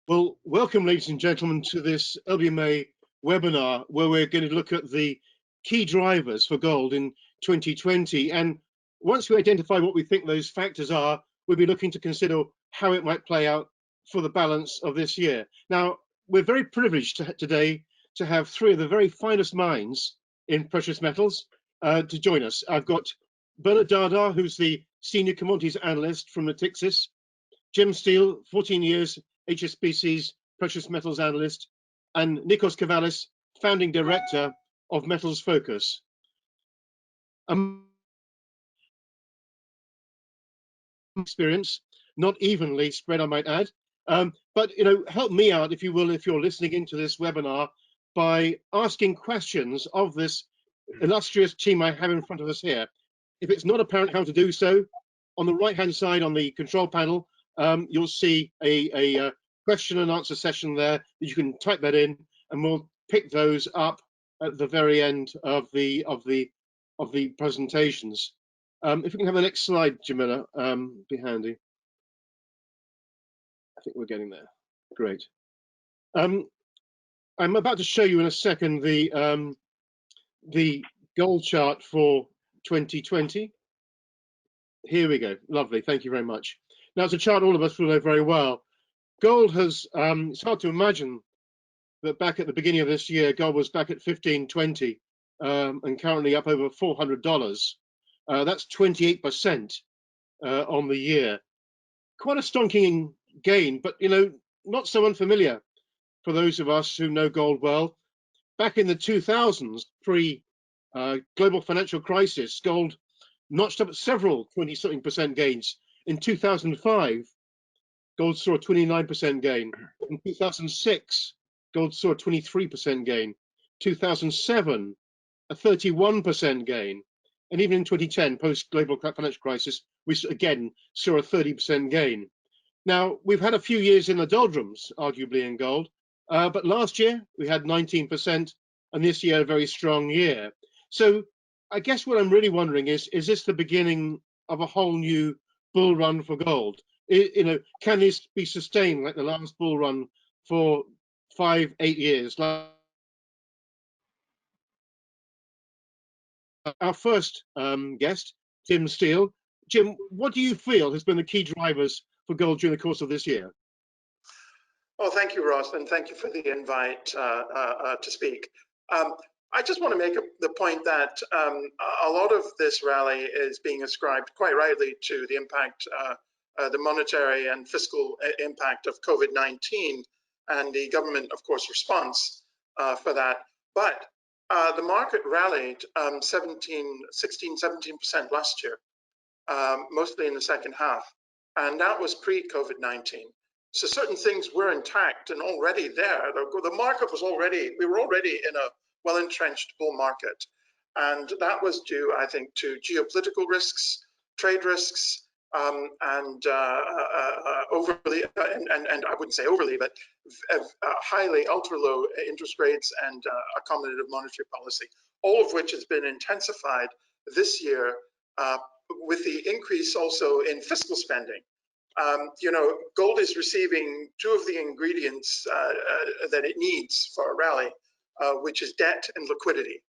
Well, welcome, ladies and gentlemen, to this LBMA webinar, where we're going to look at the key drivers for gold in 2020. And once we identify what we think those factors are, we'll be looking to consider how it might play out for the balance of this year. Now, we're very privileged today to have three of the very finest minds in precious metals to join us. I've got Bernard Dahdah, who's the Senior Commodities Analyst from Natixis, Jim Steele, 14 years, HSBC's Precious Metals Analyst, and Nikos Kavalis, Founding Director of Metals Focus. Experience, not evenly spread, I might add, but help me out, if you will, if you're listening into this webinar, by asking questions of this illustrious team I have in front of us here. If it's not apparent how to do so, on the right-hand side on the control panel, you'll see a question and answer session there that you can type that in, and we'll pick those up at the very end of the presentations. If we can have the next slide, Jamila, be handy. I think we're getting there. Great. I'm about to show you in a second the gold chart for 2020. Here we go. Lovely. Thank you very much. Now, it's a chart all of us will know very well. Gold has, it's hard to imagine that back at the beginning of this year, gold was back at 1520 and currently up over $400. That's 28% on the year. Quite a stonking gain, but not so unfamiliar for those of us who know gold well. Back in the 2000s, pre-global financial crisis, gold notched up several 20-something% gains. In 2005, gold saw a 29% gain. In 2006, gold saw a 23% gain. 2007, a 31% gain. And even in 2010, post-global financial crisis, we again saw a 30% gain. Now, we've had a few years in the doldrums, arguably, in gold, but last year we had 19%, and this year a very strong year. So I guess what I'm really wondering is this the beginning of a whole new bull run for gold? Can this be sustained like the last bull run for 5-8 years? Our first guest, Jim Steele. Jim, what do you feel has been the key drivers for gold during the course of this year? Well, thank you, Ross, and thank you for the invite to speak. I just want to make the point that a lot of this rally is being ascribed quite rightly to the impact, the monetary and fiscal impact of COVID-19 and the government, of course, response for that. But the market rallied 16, 17% last year, mostly in the second half, and that was pre-COVID-19. So certain things were intact and already there. The market was already, we were already in a well-entrenched bull market. And that was due, I think, to geopolitical risks, trade risks, and overly, and I wouldn't say overly, but highly ultra-low interest rates and accommodative monetary policy, all of which has been intensified this year with the increase also in fiscal spending. Gold is receiving two of the ingredients that it needs for a rally, which is debt and liquidity.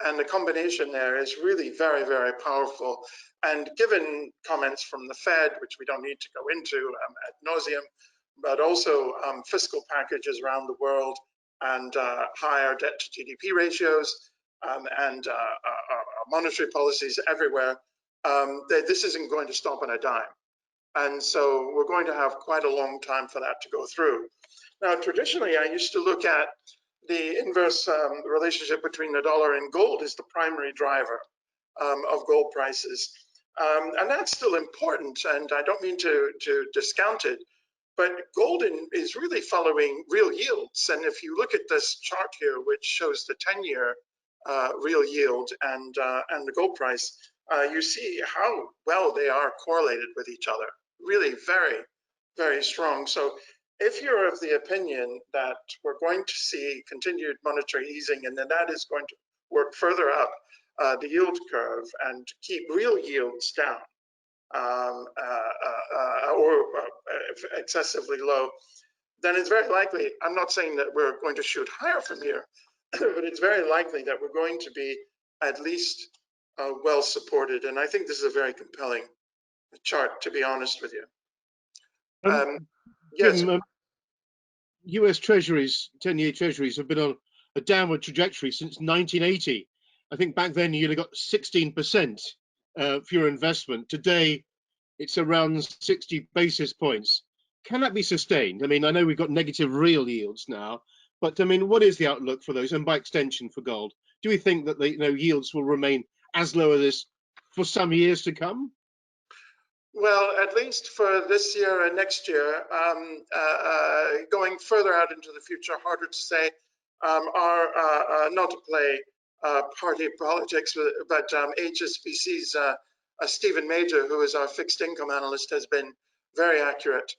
And the combination there is really very, very powerful. And given comments from the Fed, which we don't need to go into ad nauseum, but also fiscal packages around the world and higher debt to GDP ratios and monetary policies everywhere, this isn't going to stop on a dime. And so we're going to have quite a long time for that to go through. Now, traditionally, I used to look at the inverse relationship between the dollar and gold as the primary driver of gold prices. And that's still important, and I don't mean to discount it, but gold is really following real yields. And if you look at this chart here, which shows the 10-year real yield and the gold price, you see how well they are correlated with each other. Really very, very strong. So if you're of the opinion that we're going to see continued monetary easing and then that is going to work further up the yield curve and keep real yields down or excessively low, then it's very likely, I'm not saying that we're going to shoot higher from here, but it's very likely that we're going to be at least well supported. And I think this is a very compelling chart, to be honest with you. Yes. Jim, US Treasuries, 10-year Treasuries have been on a downward trajectory since 1980. I think back then you only got 16% for your investment. Today, it's around 60 basis points. Can that be sustained? I mean, I know we've got negative real yields now, but I mean, what is the outlook for those, and by extension for gold? Do we think that the yields will remain as low as this for some years to come? Well, at least for this year and next year, going further out into the future, harder to say. Not to play party politics, but HSBC's Stephen Major, who is our fixed income analyst, has been very accurate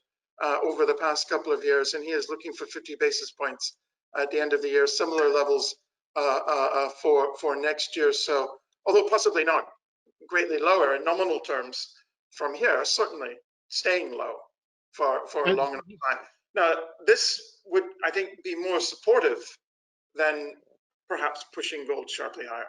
over the past couple of years, and he is looking for 50 basis points at the end of the year, similar levels for next year. So, although possibly not greatly lower in nominal terms from here, certainly staying low for a long enough time. Now, this would, I think, be more supportive than perhaps pushing gold sharply higher.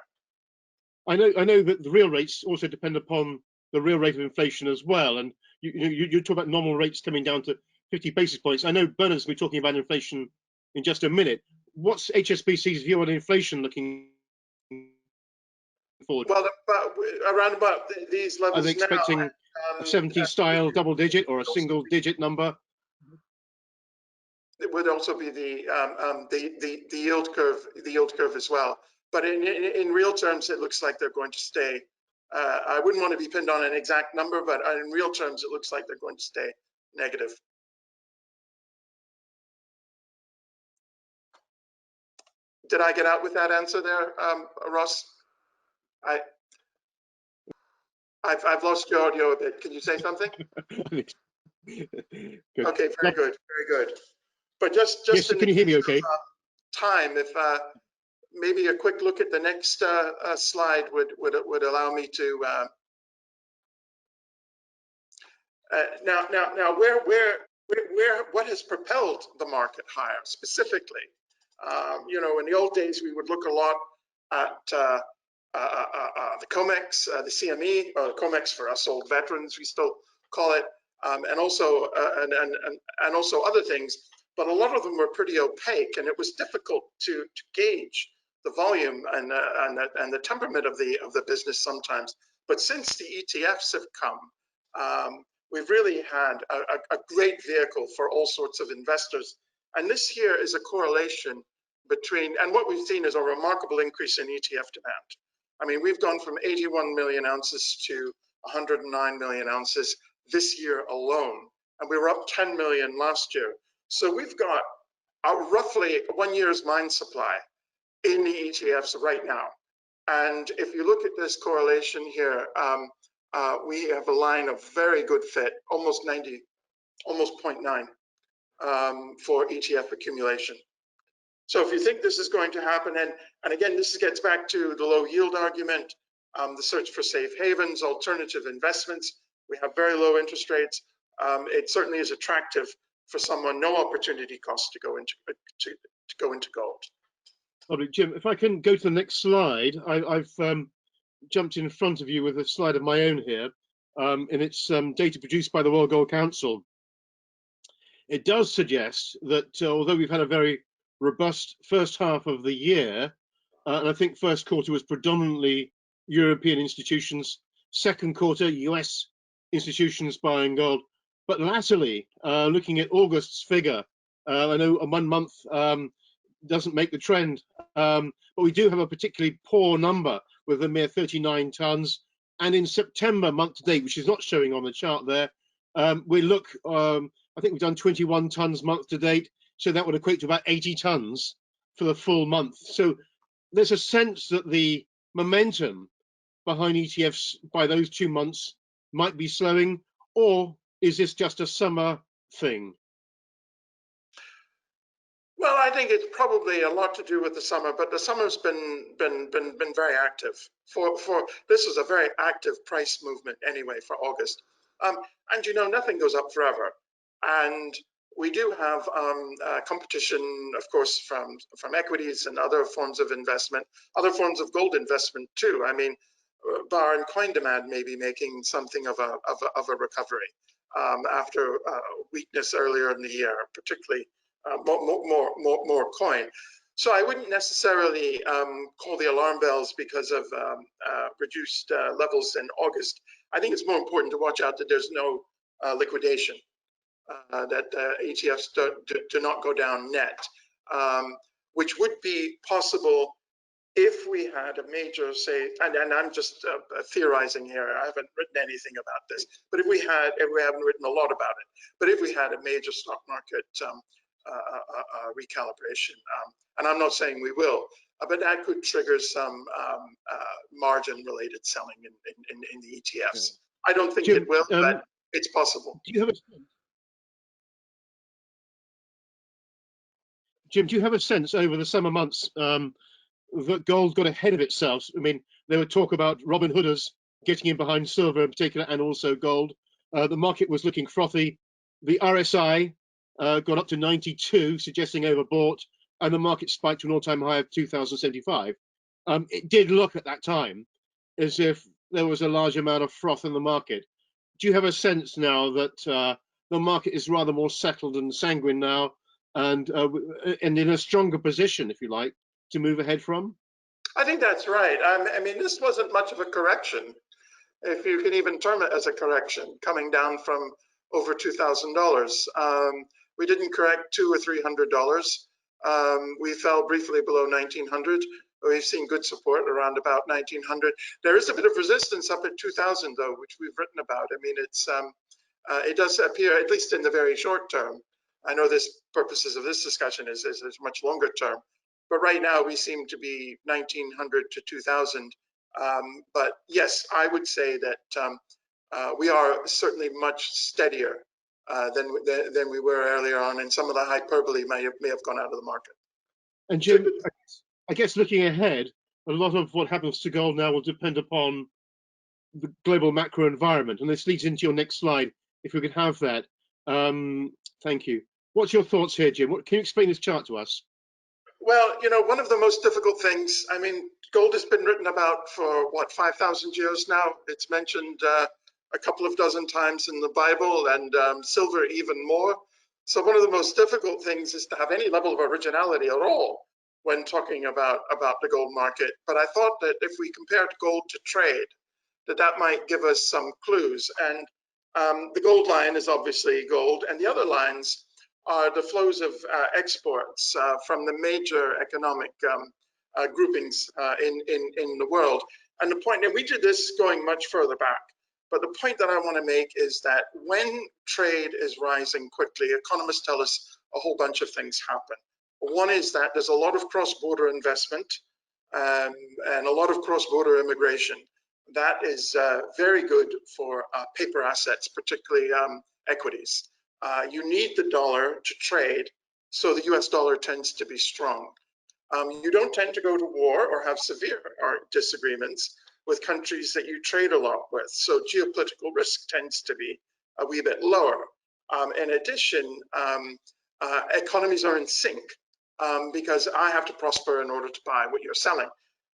I know that the real rates also depend upon the real rate of inflation as well, and you talk about nominal rates coming down to 50 basis points. I know Bernard's going to be talking about inflation in just a minute. What's HSBC's view on inflation looking forward? Well, around about these levels. Are they expecting now, a 70 style double digit or a single digit number? It would also be the yield curve as well. But in real terms, it looks like they're going to stay. I wouldn't want to be pinned on an exact number, but in real terms, it looks like they're going to stay negative. Did I get out with that answer there, Ross? I've lost your audio a bit. Can you say something? Good. Okay, very good, very good. But just yes, can you hear me okay? Time, if maybe a quick look at the next slide would allow me to now what has propelled the market higher specifically? In the old days we would look a lot at the COMEX, the CME, or COMEX for us old veterans, we still call it, and also other things. But a lot of them were pretty opaque, and it was difficult to gauge the volume and the temperament of the business sometimes. But since the ETFs have come, we've really had a great vehicle for all sorts of investors. And this here is a correlation between, and what we've seen is a remarkable increase in ETF demand. I mean, we've gone from 81 million ounces to 109 million ounces this year alone, and we were up 10 million last year. So we've got roughly 1 year's mine supply in the ETFs right now. And if you look at this correlation here, we have a line of very good fit, almost 90, almost 0.9 for ETF accumulation. So if you think this is going to happen, and again, this gets back to the low yield argument, the search for safe havens, alternative investments. We have very low interest rates. It certainly is attractive for someone, no opportunity cost to go into gold. Lovely. Jim, if I can go to the next slide, I've jumped in front of you with a slide of my own here, and it's data produced by the World Gold Council. It does suggest that although we've had a very robust first half of the year, and I think first quarter was predominantly European institutions, second quarter US institutions buying gold, but latterly, looking at August's figure, I know a 1 month doesn't make the trend, but we do have a particularly poor number with a mere 39 tons. And in September month to date, which is not showing on the chart there, we look, I think we've done 21 tons month to date, so that would equate to about 80 tons for the full month. So there's a sense that the momentum behind ETFs by those 2 months might be slowing, or is this just a summer thing? Well, I think it's probably a lot to do with the summer, but the summer's been very active. For this is a very active price movement anyway for August, and nothing goes up forever. And we do have competition, of course, from equities and other forms of investment, other forms of gold investment too. I mean, bar and coin demand may be making something of a recovery after weakness earlier in the year, particularly more coin. So I wouldn't necessarily call the alarm bells because of reduced levels in August. I think it's more important to watch out that there's no liquidation, that ETFs do not go down net, which would be possible if we had a major, say, and I'm just theorizing here, I haven't written anything about this, but if we haven't written a lot about it, but if we had a major stock market recalibration, and I'm not saying we will, but that could trigger some margin-related selling in the ETFs. Okay. I don't think Jim, it will, but it's possible. Jim, do you have a sense over the summer months that gold got ahead of itself? I mean, there were talk about Robin Hooders getting in behind silver in particular, and also gold. The market was looking frothy. The RSI got up to 92, suggesting overbought, and the market spiked to an all-time high of 2,075. It did look at that time as if there was a large amount of froth in the market. Do you have a sense now that the market is rather more settled and sanguine now, and in a stronger position, if you like, to move ahead from? I think that's right. I mean, this wasn't much of a correction, if you can even term it as a correction, coming down from over $2,000. We didn't correct $200 or $300. We fell briefly below 1,900. We've seen good support around about 1,900. There is a bit of resistance up at 2,000 though, which we've written about. I mean, it does appear, at least in the very short term. I know this purposes of this discussion is much longer term, but right now we seem to be 1,900 to 2,000. But yes, I would say that we are certainly much steadier than we were earlier on, and some of the hyperbole may have gone out of the market. And Jim, I guess looking ahead, a lot of what happens to gold now will depend upon the global macro environment, and this leads into your next slide, if we could have that. Thank you. What's your thoughts here, Jim? Can you explain this chart to us? Well, you know, one of the most difficult things, I mean, gold has been written about for, what, 5,000 years now? It's mentioned a couple of dozen times in the Bible, and silver even more. So one of the most difficult things is to have any level of originality at all when talking about the gold market. But I thought that if we compared gold to trade, that might give us some clues. And the gold line is obviously gold, and the other lines are the flows of exports from the major economic groupings in the world. And the point, and we did this going much further back, but the point that I want to make is that when trade is rising quickly, economists tell us a whole bunch of things happen. One is that there's a lot of cross-border investment and a lot of cross-border immigration. That is very good for paper assets, particularly equities. You need the dollar to trade, so the US dollar tends to be strong. You don't tend to go to war or have severe disagreements with countries that you trade a lot with, so geopolitical risk tends to be a wee bit lower. In addition, economies are in sync because I have to prosper in order to buy what you're selling.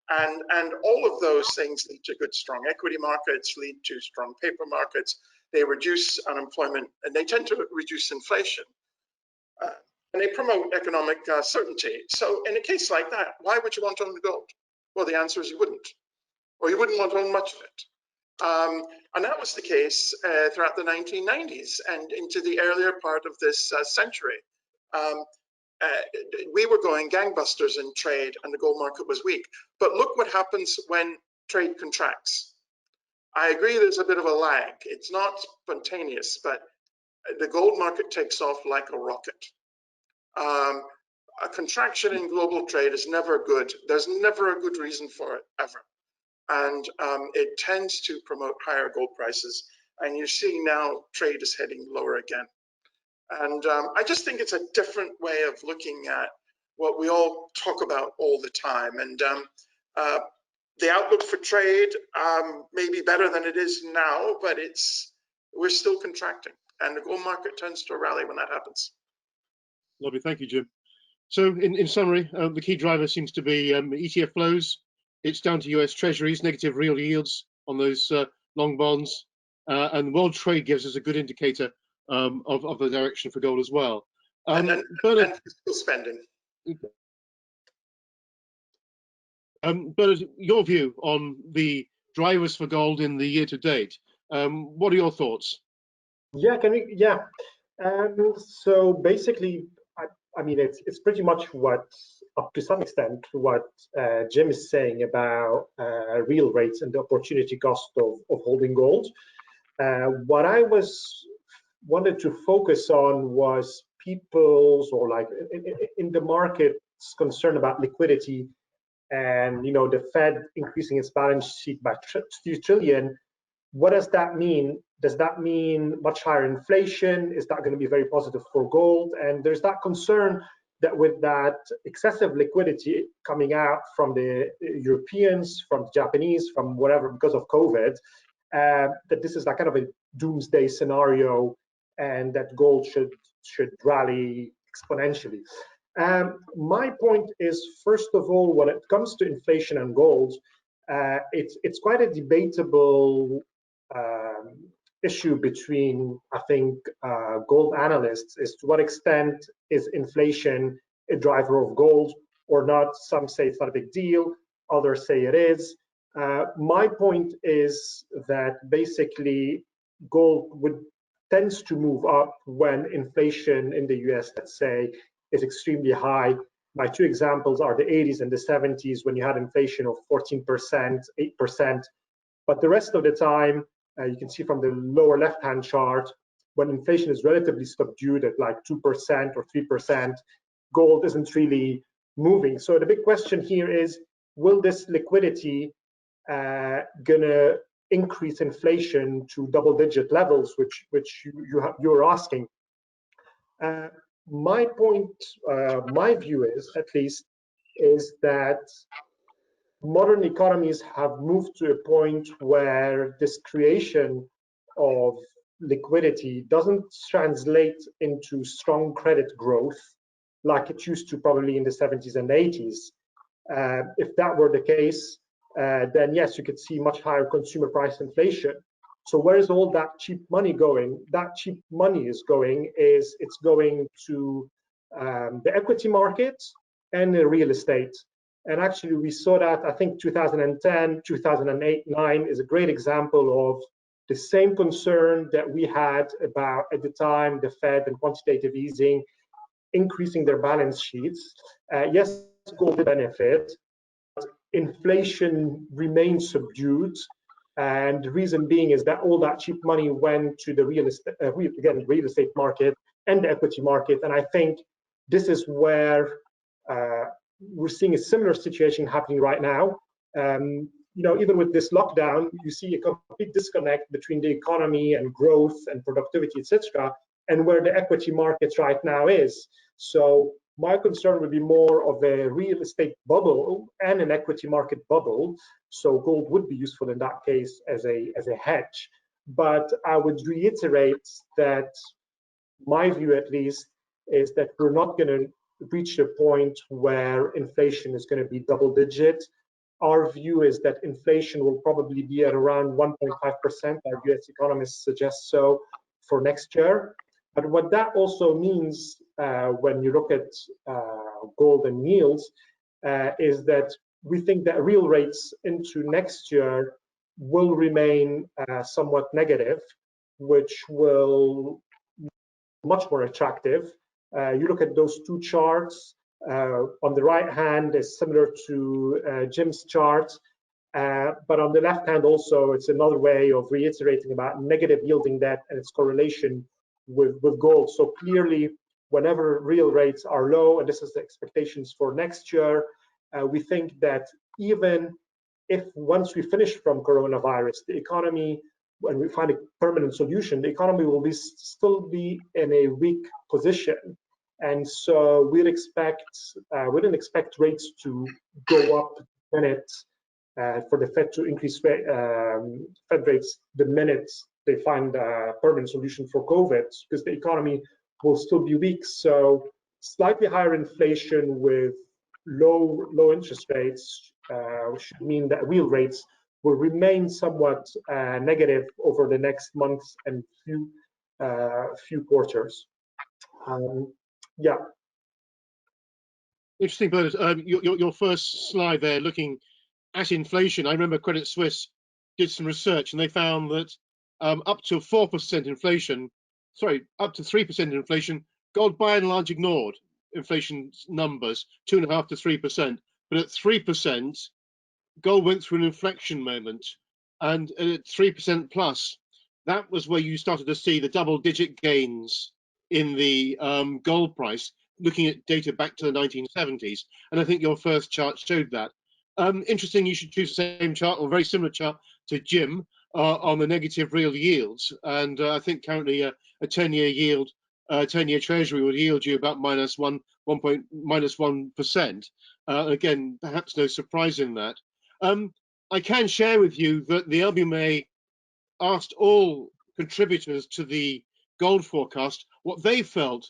And all of those things lead to good, strong equity markets, lead to strong paper markets. They reduce unemployment, and they tend to reduce inflation. And they promote economic certainty. So in a case like that, why would you want to own gold? Well, the answer is you wouldn't, or you wouldn't want to own much of it. And that was the case throughout the 1990s and into the earlier part of this century. We were going gangbusters in trade and the gold market was weak. But look what happens when trade contracts. I agree there's a bit of a lag. It's not spontaneous, but the gold market takes off like a rocket. A contraction in global trade is never good. There's never a good reason for it, ever. And it tends to promote higher gold prices. And you're seeing now trade is heading lower again. And I just think it's a different way of looking at what we all talk about all the time. And the outlook for trade may be better than it is now, but we're still contracting. And the gold market tends to rally when that happens. Lovely, thank you, Jim. So in summary, the key driver seems to be ETF flows. It's down to US Treasuries, negative real yields on those long bonds, and world trade gives us a good indicator of the direction for gold as well. And fiscal spending. Bernard, your view on the drivers for gold in the year to date. What are your thoughts? Yeah, so basically, I mean, it's pretty much what, up to some extent, what Jim is saying about real rates and the opportunity cost of holding gold. What I wanted to focus on was people's, or like in the market's concern about liquidity, and the Fed increasing its balance sheet by 2 trillion. What does that mean? Does that mean much higher inflation? Is that going to be very positive for gold? And there's that concern that with that excessive liquidity coming out from the Europeans, from the Japanese, from whatever, because of COVID, that this is like kind of a doomsday scenario, and that gold should rally exponentially. My point is, first of all, when it comes to inflation and gold, it's quite a debatable issue between, I think, gold analysts, is to what extent is inflation a driver of gold or not. Some say it's not a big deal, others say it is. My point is that basically gold tends to move up when inflation in the US, let's say, is extremely high. My two examples are the 80s and the 70s, when you had inflation of 14%, 8%. But the rest of the time, you can see from the lower left-hand chart, when inflation is relatively subdued at like 2% or 3%, gold isn't really moving. So the big question here is, will this liquidity gonna increase inflation to double-digit levels, which you're asking? My point, my view is, at least, is that modern economies have moved to a point where this creation of liquidity doesn't translate into strong credit growth like it used to probably in the 70s and 80s. If that were the case, then yes, you could see much higher consumer price inflation. So where is all that cheap money going? That cheap money is going to the equity market and the real estate. And actually, we saw that, I think 2010, 2008, 9 is a great example of the same concern that we had about, at the time, the Fed and quantitative easing, increasing their balance sheets. Yes, gold did benefit, but inflation remains subdued. And the reason being is that all that cheap money went to the real estate market and the equity market. And I think this is where we're seeing a similar situation happening right now. Even with this lockdown, you see a complete disconnect between the economy and growth and productivity, etc., and where the equity markets right now is. So my concern would be more of a real estate bubble and an equity market bubble. So gold would be useful in that case as a hedge. But I would reiterate that my view, at least, is that we're not going to reach a point where inflation is going to be double digit. Our view is that inflation will probably be at around 1.5%. Our US economists suggest so for next year. But what that also means when you look at gold and yields is that we think that real rates into next year will remain somewhat negative, which will be much more attractive. You look at those two charts. On the right hand is similar to Jim's chart, but on the left hand also, it's another way of reiterating about negative yielding debt and its correlation with gold. So clearly, whenever real rates are low, and this is the expectations for next year, we think that even if once we finish from coronavirus, the economy, when we find a permanent solution, the economy will still be in a weak position. And so we didn't expect rates to go up the minute for the Fed to increase Fed rates the minute they find a permanent solution for COVID, because the economy will still be weak. So slightly higher inflation with low interest rates should mean that real rates will remain somewhat negative over the next months and few quarters. Yeah. Interesting, Bernard. Your first slide there, looking at inflation. I remember Credit Suisse did some research, and they found that up to 4% inflation, up to 3% inflation, gold by and large ignored inflation numbers, 2.5% to 3%. But at 3%, gold went through an inflection moment, and at 3% plus, that was where you started to see the double-digit gains in the gold price, looking at data back to the 1970s. And I think your first chart showed that. Interesting, you should choose the same chart or a very similar chart to Jim on the negative real yields. And I think currently a 10-year yield, 10-year treasury would yield you about minus 1%. Again, perhaps no surprise in that. I can share with you that the LBMA asked all contributors to the gold forecast what they felt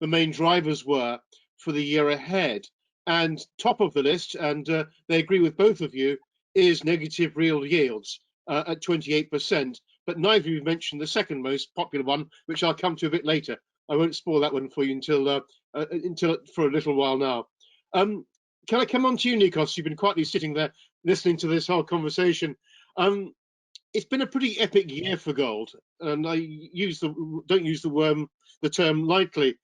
the main drivers were for the year ahead. And top of the list, and they agree with both of you, is negative real yields at 28%. But neither of you mentioned the second most popular one, which I'll come to a bit later. I won't spoil that one for you until for a little while now. Can I come on to you, Nikos? You've been quietly sitting there listening to this whole conversation. It's been a pretty epic year for gold, and I don't use the term lightly.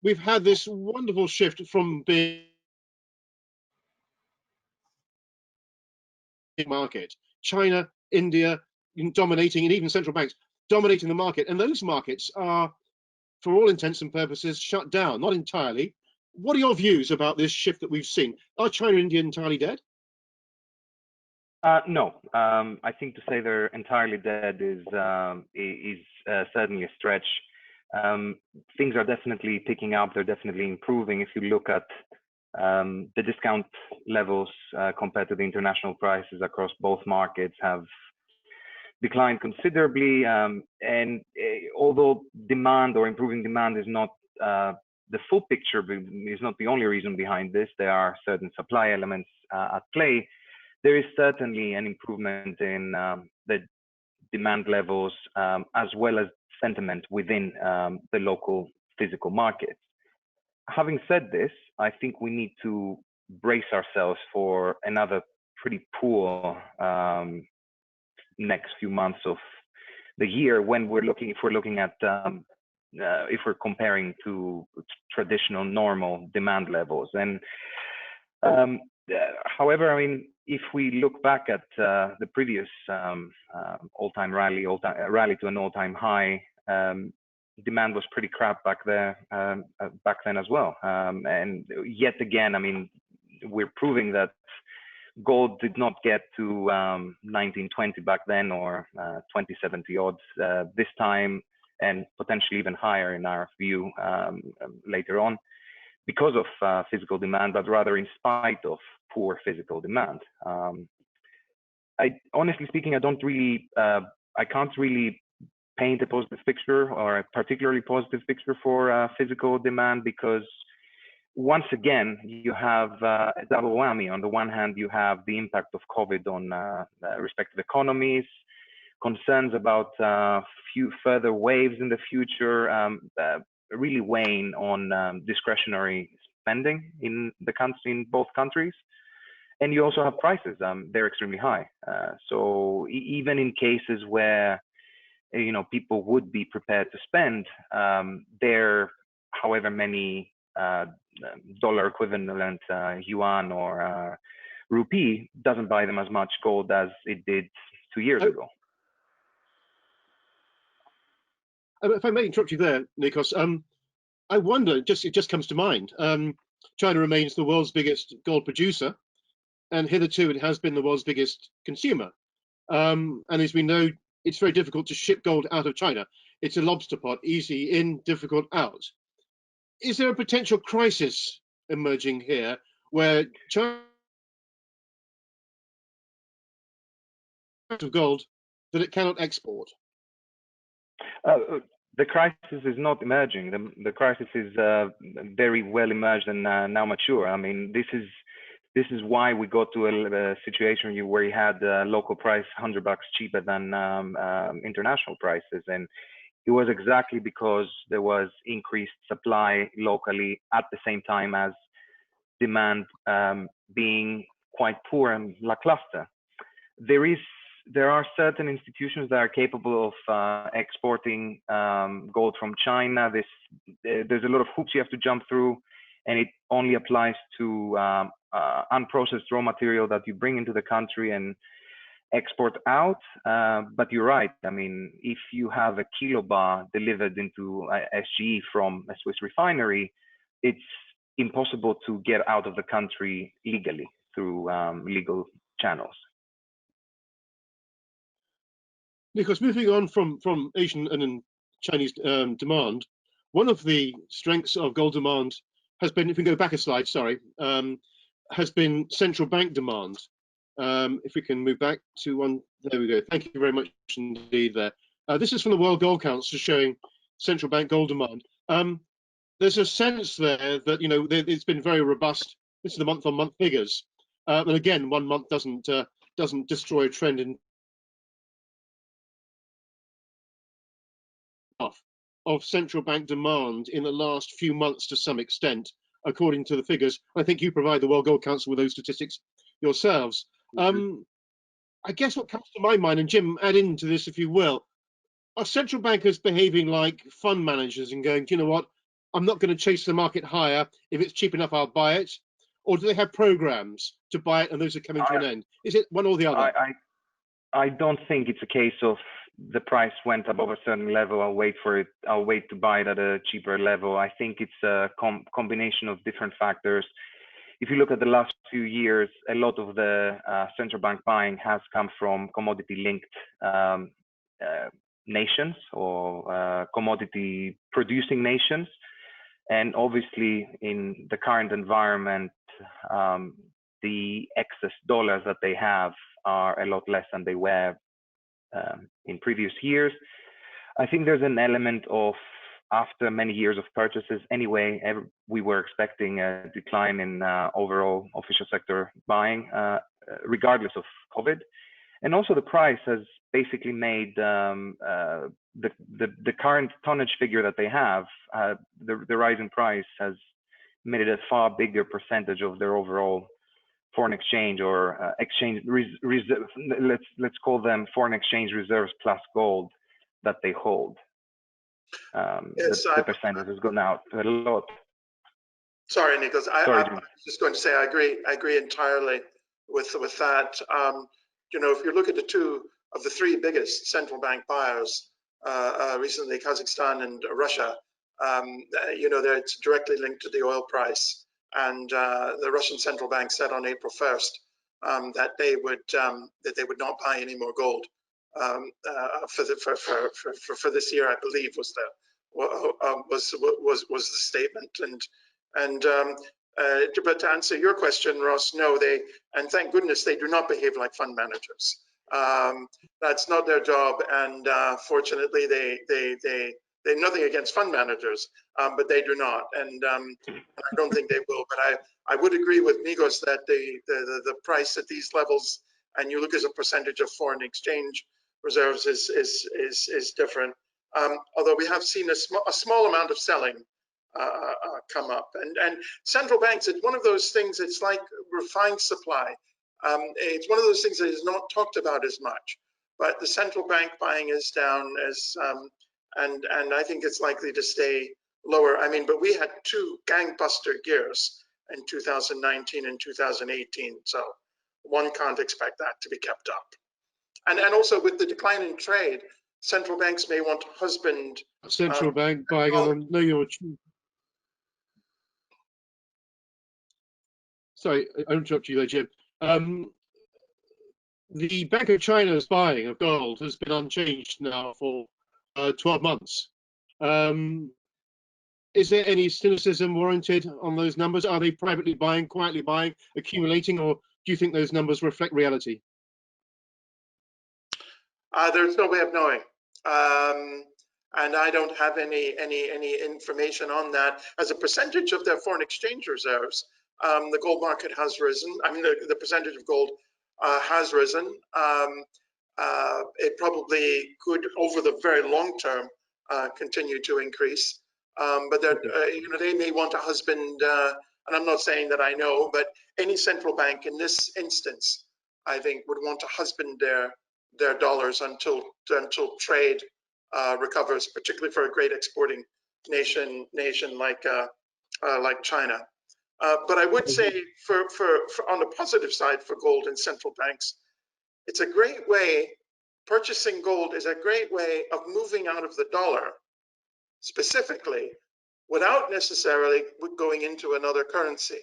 We've had this wonderful shift from being market, China, India dominating, and even central banks dominating the market, and those markets are, for all intents and purposes, shut down. Not entirely. What are your views about this shift that we've seen? Are China and India entirely dead? No, I think to say they're entirely dead is certainly a stretch. Things are definitely picking up. They're definitely improving. If you look at the discount levels compared to the international prices across both markets have declined considerably. And although demand or improving demand is not the full picture, is not the only reason behind this, there are certain supply elements at play. There is certainly an improvement in the demand levels as well as sentiment within the local physical markets. Having said this, I think we need to brace ourselves for another pretty poor next few months of the year when if we're comparing to traditional normal demand levels. And however, I mean, if we look back at the previous all-time rally to an all-time high, demand was pretty crap back then as well. And yet again, I mean, we're proving that gold did not get to 1920 back then or 2070 odds this time, and potentially even higher in our view later on, because of physical demand, but rather in spite of poor physical demand. Honestly speaking, I can't really paint a positive picture or a particularly positive picture for physical demand, because once again, you have a double whammy. On the one hand, you have the impact of COVID on respective economies, concerns about few further waves in the future, really weighing on discretionary spending in both countries. And you also have prices; they're extremely high. So even in cases where people would be prepared to spend, there, however many dollar equivalent yuan or rupee doesn't buy them as much gold as it did 2 years ago. If I may interrupt you there, Nikos, I wonder, it just comes to mind, China remains the world's biggest gold producer, and hitherto it has been the world's biggest consumer. And as we know, it's very difficult to ship gold out of China. It's a lobster pot, easy in, difficult out. Is there a potential crisis emerging here where China of gold that it cannot export? the crisis is not emerging. The crisis is very well emerged and now mature. I mean, this is why we got to a situation where you had local price $100 cheaper than international prices, and it was exactly because there was increased supply locally at the same time as demand being quite poor and lackluster. There are certain institutions that are capable of exporting gold from China. There's a lot of hoops you have to jump through, and it only applies to unprocessed raw material that you bring into the country and export out. But you're right. I mean, if you have a kilobar delivered into SGE from a Swiss refinery, it's impossible to get out of the country legally through legal channels. Nikos, moving on from Asian and Chinese demand, one of the strengths of gold demand has been, if we go back a slide, sorry, has been central bank demand. If we can move back to one, there we go. Thank you very much indeed there. This is from the World Gold Council showing central bank gold demand. There's a sense there that, you know, it's been very robust. This is the month-on-month figures. And again, 1 month doesn't destroy a trend in of central bank demand in the last few months to some extent, according to the figures. I think you provide the World Gold Council with those statistics yourselves. I guess what comes to my mind, and Jim, add into this if you will, are central bankers behaving like fund managers and going, do you know what, I'm not going to chase the market higher. If it's cheap enough, I'll buy it. Or do they have programs to buy it and those are coming to an end? Is it one or the other? I don't think it's a case of the price went above a certain level, I'll wait for it, I'll wait to buy it at a cheaper level. I think it's a combination of different factors. If you look at the last few years, a lot of the central bank buying has come from commodity-linked nations or commodity-producing nations. And obviously, in the current environment, the excess dollars that they have are a lot less than they were in previous years. I think there's an element of, after many years of purchases anyway, we were expecting a decline in overall official sector buying, regardless of COVID. And also the price has basically made the current tonnage figure that they have, the rise in price has made it a far bigger percentage of their overall foreign exchange or exchange reserve, let's call them foreign exchange reserves plus gold that they hold. Yes, the percentage has gone out a lot. Sorry, Nikos. I was just going to say I agree entirely with that. You know, if you look at the two of the three biggest central bank buyers recently, Kazakhstan and Russia, you know, it's directly linked to the oil price. And the Russian central bank said on April 1st that they would not buy any more gold for this year. I believe was the statement. But to answer your question, Ross, no, and thank goodness they do not behave like fund managers. That's not their job, and fortunately, they're nothing against fund managers, but they do not, and I don't think they will. But I would agree with Nikos that the price at these levels, and you look as a percentage of foreign exchange reserves, is different. Although we have seen a small amount of selling come up, and central banks, it's one of those things. It's like refined supply. It's one of those things that is not talked about as much. But the central bank buying is down as and I think it's likely to stay lower. I mean, but we had two gangbuster years in 2019 and 2018, so one can't expect that to be kept up. And also with the decline in trade, central banks may want to husband central bank buying. And no, you're sorry, I interrupted you there, Jim. The Bank of China's buying of gold has been unchanged now for 12 months. Is there any cynicism warranted on those numbers? Are they privately buying, quietly buying, accumulating, or do you think those numbers reflect reality? There's no way of knowing. and I don't have any information on that. As a percentage of their foreign exchange reserves, the gold market has risen. I mean, the percentage of gold has risen. It probably could, over the very long term, continue to increase. But they may want to husband, and I'm not saying that I know, but any central bank in this instance, I think, would want to husband their dollars until trade recovers, particularly for a great exporting nation like China. But I would say, for on the positive side for gold and central banks, it's a great way. Purchasing gold is a great way of moving out of the dollar, specifically, without necessarily going into another currency.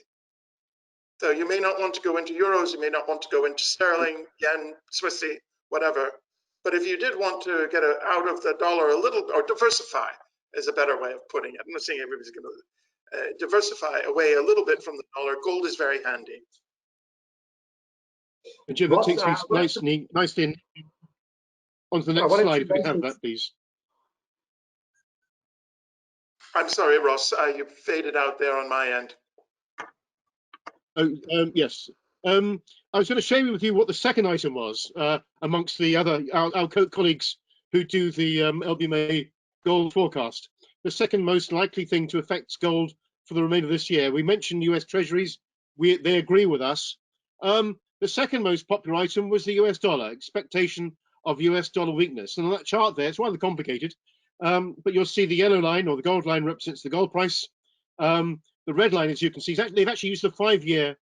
So you may not want to go into euros, you may not want to go into sterling, yen, Swissy, whatever. But if you did want to get out of the dollar a little, or diversify is a better way of putting it. I'm not saying everybody's going to diversify away a little bit from the dollar. Gold is very handy. And Jim, that takes me nicely onto the next slide, if we can have that, please. I'm sorry, Ross, you faded out there on my end. Oh, yes. I was going to share with you what the second item was amongst the other our colleagues who do the LBMA gold forecast. The second most likely thing to affect gold for the remainder of this year. We mentioned US Treasuries. They agree with us. The second most popular item was the US dollar, expectation of US dollar weakness. And on that chart there, it's rather complicated, but you'll see the yellow line, or the gold line, represents the gold price. The red line, as you can see, they've actually used the 5-year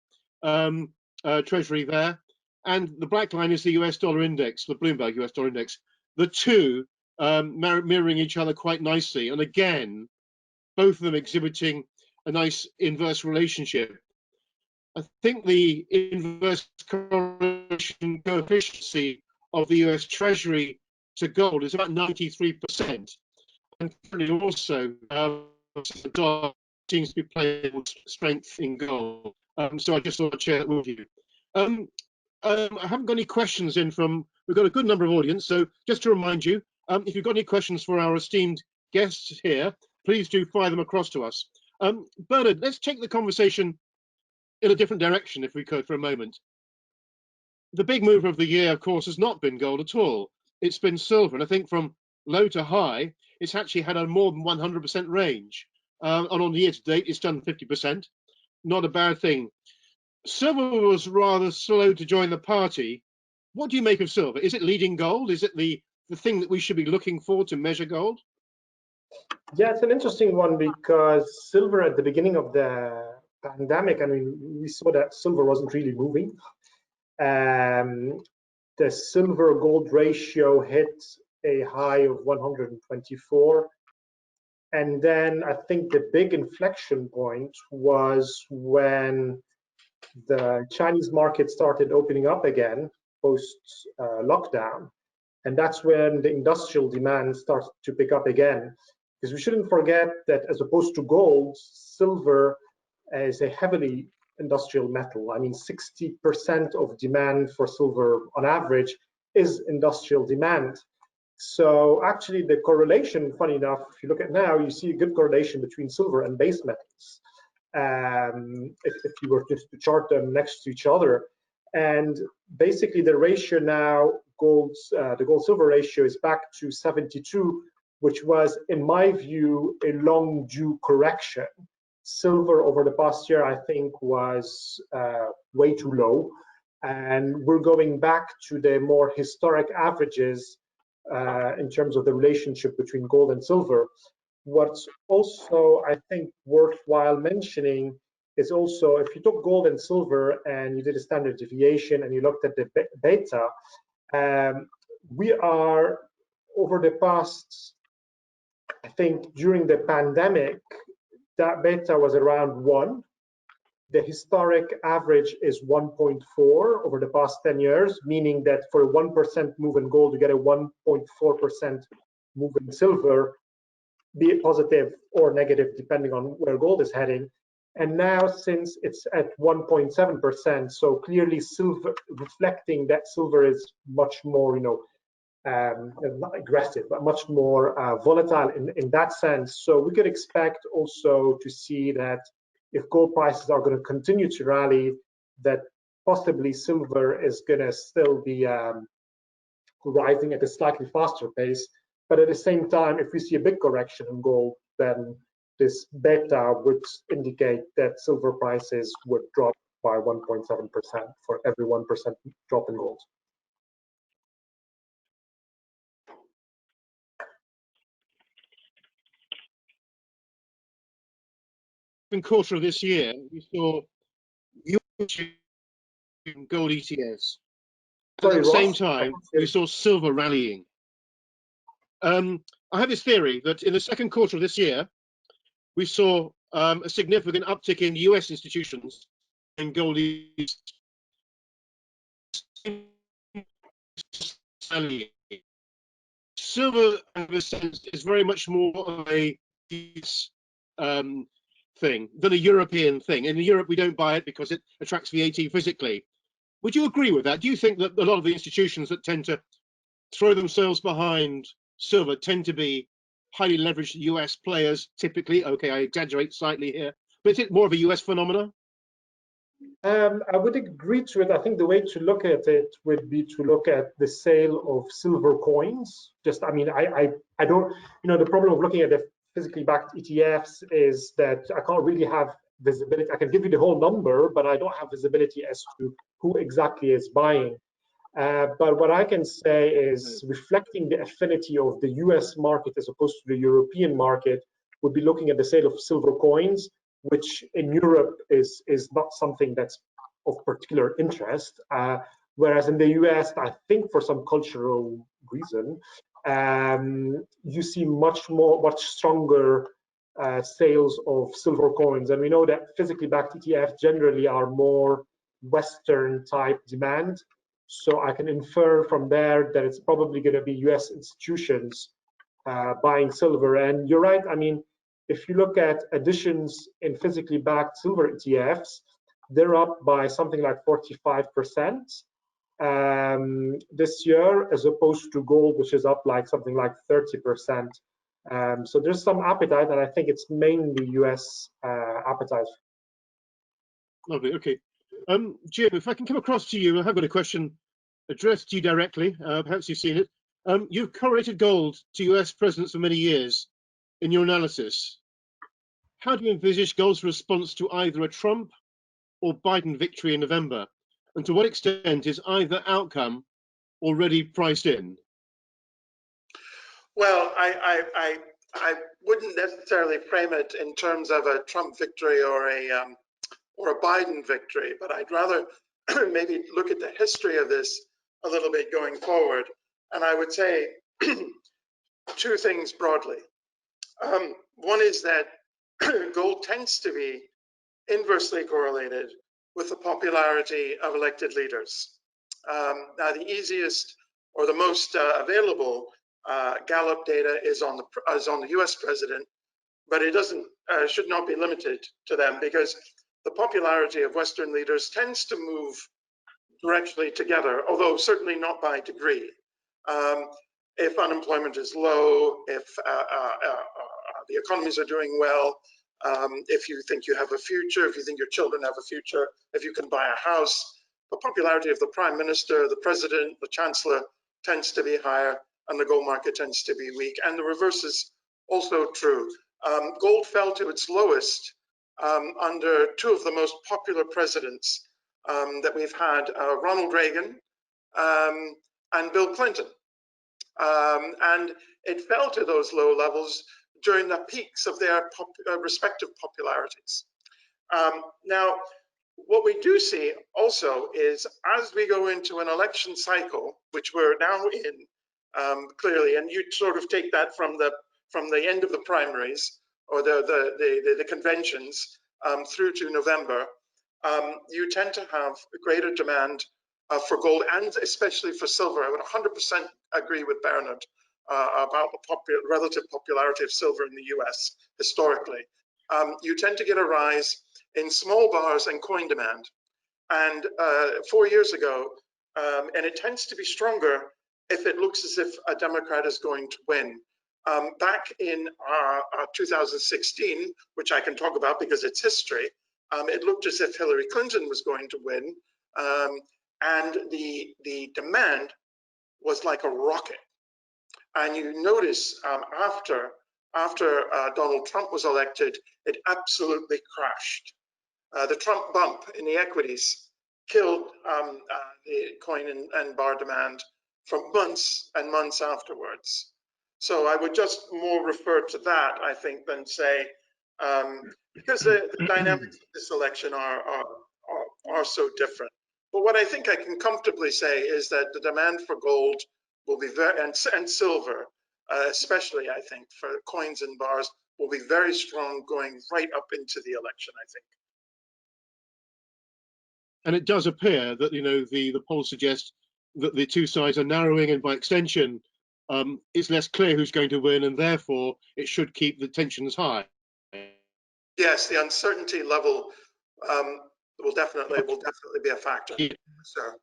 Treasury there, and the black line is the US dollar index, the Bloomberg US dollar index. The two mirroring each other quite nicely, and again, both of them exhibiting a nice inverse relationship. I think the inverse correlation coefficient of the US Treasury to gold is about 93%, and currently also the dollar seems to be playing strength in gold. So I just thought I'd share that with you. I haven't got any questions in from, we've got a good number of audience, so just to remind you, if you've got any questions for our esteemed guests here, please do fire them across to us. Bernard, let's take the conversation in a different direction, if we could, for a moment. The big mover of the year, of course, has not been gold at all. It's been silver, and I think from low to high, it's actually had a more than 100% range. And on the year to date, it's done 50%. Not a bad thing. Silver was rather slow to join the party. What do you make of silver? Is it leading gold? Is it the thing that we should be looking for to measure gold? Yeah, it's an interesting one, because silver at the beginning of the pandemic, I mean, we saw that silver wasn't really moving. The silver gold ratio hit a high of 124. And then I think the big inflection point was when the Chinese market started opening up again post lockdown. And that's when the industrial demand starts to pick up again. Because we shouldn't forget that, as opposed to gold, silver is a heavily industrial metal. I mean, 60% of demand for silver on average is industrial demand. So actually the correlation, funny enough, if you look at now, you see a good correlation between silver and base metals. If you were just to chart them next to each other. And basically the ratio now, the gold-silver ratio is back to 72, which was, in my view, a long due correction. Silver over the past year, I think, was way too low. And we're going back to the more historic averages in terms of the relationship between gold and silver. What's also, I think, worthwhile mentioning is also, if you took gold and silver and you did a standard deviation and you looked at the beta, we are, over the past, I think during the pandemic, that beta was around 1. The historic average is 1.4 over the past 10 years, meaning that for a 1% move in gold, you get a 1.4% move in silver, be it positive or negative, depending on where gold is heading. And now, since it's at 1.7%, so clearly silver, reflecting that silver is much more, not aggressive, but much more volatile in that sense. So we could expect also to see that if gold prices are going to continue to rally, that possibly silver is going to still be rising at a slightly faster pace. But at the same time, if we see a big correction in gold, then this beta would indicate that silver prices would drop by 1.7% for every 1% drop in gold. Quarter of this year, we saw gold ETFs. At the same time, we saw silver rallying. I have this theory that in the second quarter of this year, we saw a significant uptick in US institutions in gold ETFs. Silver, in a sense, is very much more of a thing than a European thing. In Europe, we don't buy it because it attracts VAT physically. Would you agree with that? Do you think that a lot of the institutions that tend to throw themselves behind silver tend to be highly leveraged US players typically? Okay, I exaggerate slightly here, but is it more of a US phenomenon? I would agree to it. I think the way to look at it would be to look at the sale of silver coins. Just, I mean, I don't, the problem of looking at the physically backed ETFs is that I can't really have visibility. I can give you the whole number, but I don't have visibility as to who exactly is buying. But what I can say is reflecting the affinity of the US market as opposed to the European market would be looking at the sale of silver coins, which in Europe is not something that's of particular interest. Whereas in the US, I think for some cultural reason, you see much stronger sales of silver coins. And we know that physically backed ETFs generally are more Western type demand. So I can infer from there that it's probably going to be US institutions buying silver. And you're right, I mean, if you look at additions in physically backed silver ETFs, they're up by something like 45% this year, as opposed to gold, which is up like something like 30%. So there's some appetite, and I think it's mainly US appetite. Lovely. Okay. Jim, if I can come across to you, I have got a question addressed to you directly. Perhaps you've seen it. You've correlated gold to US presidents for many years in your analysis. How do you envisage gold's response to either a Trump or Biden victory in November? And to what extent is either outcome already priced in? Well, I wouldn't necessarily frame it in terms of a Trump victory or a Biden victory, but I'd rather maybe look at the history of this a little bit going forward. And I would say two things broadly. One is that gold tends to be inversely correlated with the popularity of elected leaders. Now, the easiest or the most available Gallup data is on the US president, but it should not be limited to them, because the popularity of Western leaders tends to move directly together, although certainly not by degree. If unemployment is low, if the economies are doing well, if you think you have a future, if you think your children have a future, if you can buy a house, the popularity of the prime minister, the president, the chancellor tends to be higher, and the gold market tends to be weak. And the reverse is also true. Gold fell to its lowest under two of the most popular presidents that we've had, Ronald Reagan and Bill Clinton. And it fell to those low levels during the peaks of their respective popularities. Now, what we do see also is, as we go into an election cycle, which we're now in, clearly, and you sort of take that from the end of the primaries or the conventions through to November, you tend to have greater demand for gold and especially for silver. I would 100% agree with Bernard about the relative popularity of silver in the US historically. You tend to get a rise in small bars and coin demand. And 4 years ago, and it tends to be stronger if it looks as if a Democrat is going to win. Back in 2016, which I can talk about because it's history, it looked as if Hillary Clinton was going to win, and the demand was like a rocket. And you notice after Donald Trump was elected, it absolutely crashed. The Trump bump in the equities killed the coin and bar demand for months and months afterwards. So I would just more refer to that, I think, than say, because the dynamics of this election are so different. But what I think I can comfortably say is that the demand for gold will be very, and silver, especially, I think, for coins and bars, will be very strong going right up into the election, I think. And it does appear that, you know, the polls suggest that the two sides are narrowing, and by extension, it's less clear who's going to win, and therefore it should keep the tensions high. Yes, the uncertainty level will definitely be a factor. Yeah. Sure.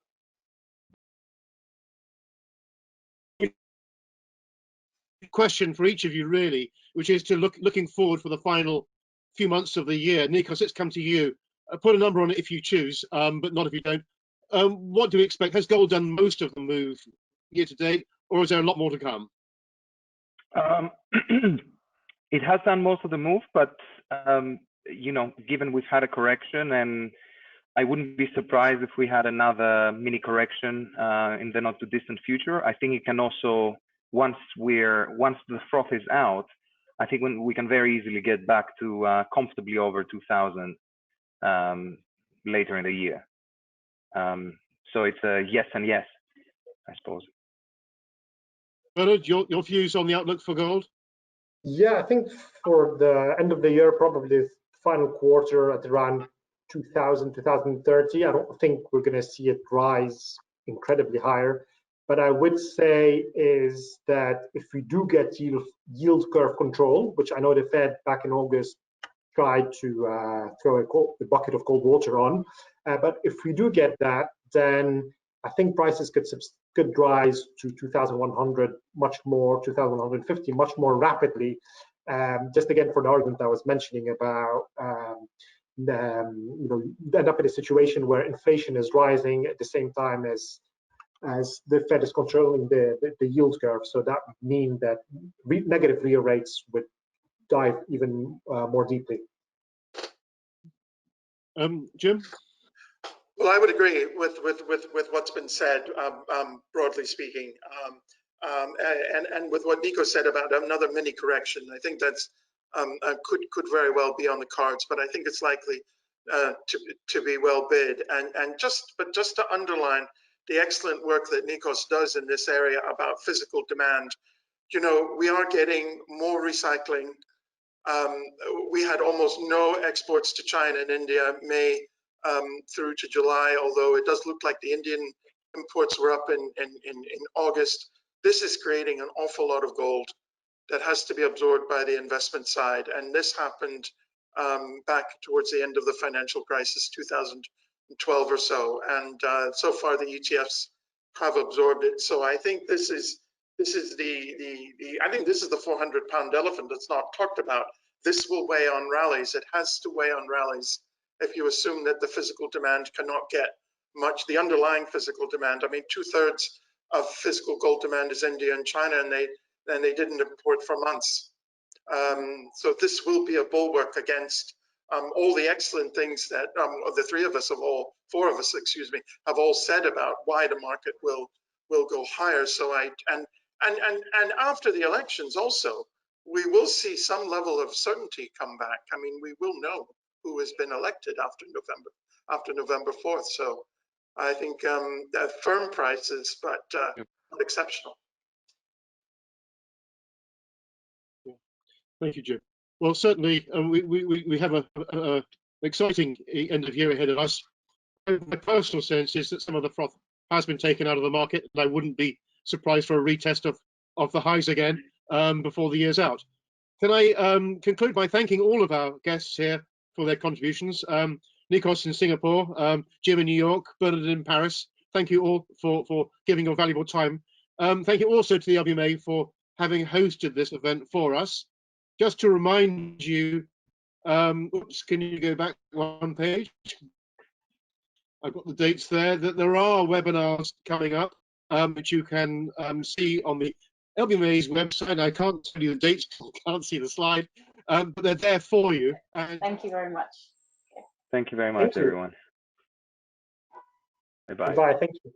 Question for each of you, really, which is to looking forward for the final few months of the year. Nikos, let's come to you. Put a number on it if you choose, but not if you don't. What do we expect? Has gold done most of the move year to date, or is there a lot more to come? It has done most of the move, but you know, given we've had a correction, and I wouldn't be surprised if we had another mini correction in the not too distant future. I think it can also, once the froth is out, I think when we can very easily get back to comfortably over 2,000 later in the year. So it's a yes and yes, I suppose. Bernard, your views on the outlook for gold? Yeah, I think for the end of the year, probably the final quarter at around 2000, 2030, I don't think we're going to see it rise incredibly higher. But I would say is that if we do get yield curve control, which I know the Fed back in August tried to throw a bucket of cold water on, but if we do get that, then I think prices could rise to 2,100 much more, 2,150 much more rapidly. Just again for the argument I was mentioning about, you know, end up in a situation where inflation is rising at the same time as the Fed is controlling the yield curve. So that would mean that negative real rates would dive even more deeply. Jim? Well, I would agree with what's been said, broadly speaking, and with what Nico said about another mini correction. I think that's could very well be on the cards, but I think it's likely to be well bid. And just to underline the excellent work that Nikos does in this area about physical demand, you know, we are getting more recycling. We had almost no exports to China and India May through to July, although it does look like the Indian imports were up in August. This is creating an awful lot of gold that has to be absorbed by the investment side. And this happened back towards the end of the financial crisis, 2012 or so. And so far the ETFs have absorbed it. So I think this is I think this is the 400-pound elephant that's not talked about. This will weigh on rallies. It has to weigh on rallies if you assume that the physical demand cannot get much, the underlying physical demand. I mean, 2/3 of physical gold demand is India and China, and they didn't import for months. So this will be a bulwark against all the excellent things that the four of us, excuse me, have all said about why the market will go higher. So and after the elections also, we will see some level of certainty come back. I mean, we will know who has been elected after November 4th. So I think firm prices, but not exceptional. Thank you, Jim. Well, certainly we have an exciting end of year ahead of us. My personal sense is that some of the froth has been taken out of the market, and I wouldn't be surprised for a retest of the highs again before the year's out. Can I conclude by thanking all of our guests here for their contributions? Nikos in Singapore, Jim in New York, Bernard in Paris. Thank you all for giving your valuable time Thank you also to the LBMA for having hosted this event for us. Just to remind you, oops, can you go back one page? I've got the dates there, that there are webinars coming up, which you can see on the LBMA's website. I can't tell you the dates, I can't see the slide, but they're there for you. And Thank you very much. Thank you very much, everyone. Bye-bye. Bye. Thank you.